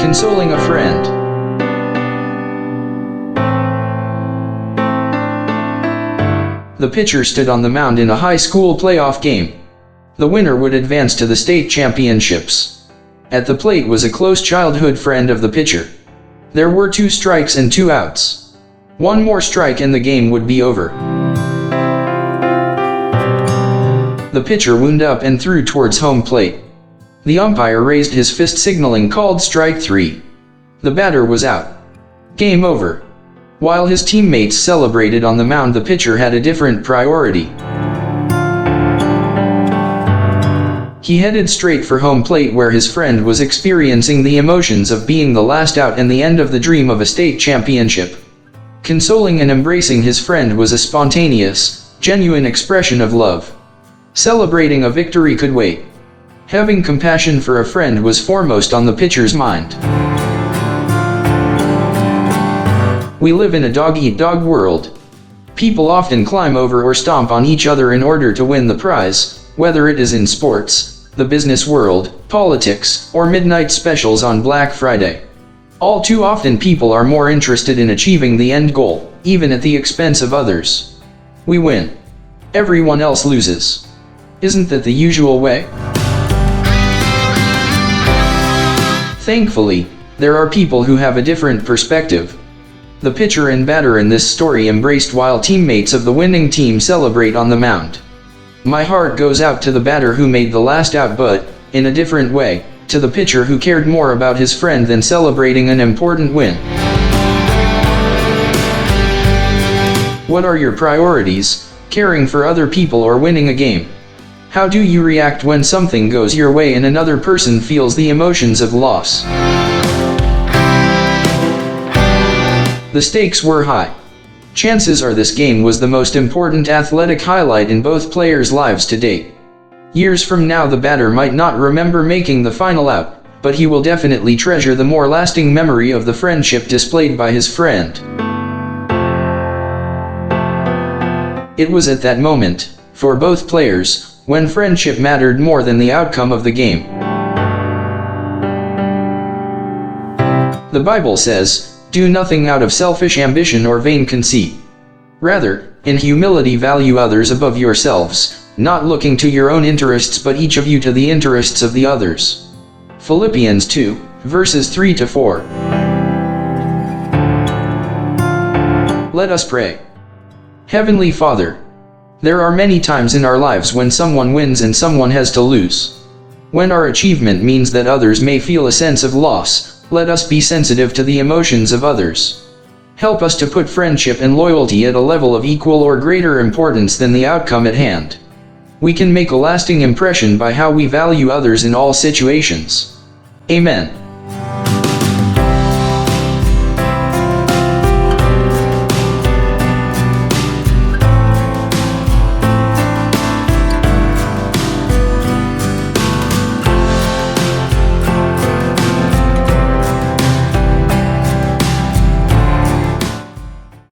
Consoling a friend. The pitcher stood on the mound in a high school playoff game. The winner would advance to the state championships. At the plate was a close childhood friend of the pitcher. There were 2 strikes and 2 outs. One more strike and the game would be over. The pitcher wound up and threw towards home plate. The umpire raised his fist signaling called strike 3. The batter was out. Game over. While his teammates celebrated on the mound, the pitcher had a different priority. He headed straight for home plate where his friend was experiencing the emotions of being the last out and the end of the dream of a state championship. Consoling and embracing his friend was a spontaneous, genuine expression of love. Celebrating a victory could wait. Having compassion for a friend was foremost on the pitcher's mind. We live in a dog-eat-dog world. People often climb over or stomp on each other in order to win the prize, whether it is in sports, the business world, politics, or midnight specials on Black Friday. All too often people are more interested in achieving the end goal, even at the expense of others. We win. Everyone else loses. Isn't that the usual way? Thankfully, there are people who have a different perspective. The pitcher and batter in this story embraced while teammates of the winning team celebrate on the mound. My heart goes out to the batter who made the last out, but, in a different way, to the pitcher who cared more about his friend than celebrating an important win. What are your priorities, caring for other people or winning a game? How do you react when something goes your way and another person feels the emotions of loss? The stakes were high. Chances are this game was the most important athletic highlight in both players' lives to date. Years from now the batter might not remember making the final out, but he will definitely treasure the more lasting memory of the friendship displayed by his friend. It was at that moment, for both players, when friendship mattered more than the outcome of the game. The Bible says, "Do nothing out of selfish ambition or vain conceit. Rather, in humility value others above yourselves, not looking to your own interests but each of you to the interests of the others." Philippians 2, verses 3-4. Let us pray. Heavenly Father, there are many times in our lives when someone wins and someone has to lose. When our achievement means that others may feel a sense of loss, let us be sensitive to the emotions of others. Help us to put friendship and loyalty at a level of equal or greater importance than the outcome at hand. We can make a lasting impression by how we value others in all situations. Amen.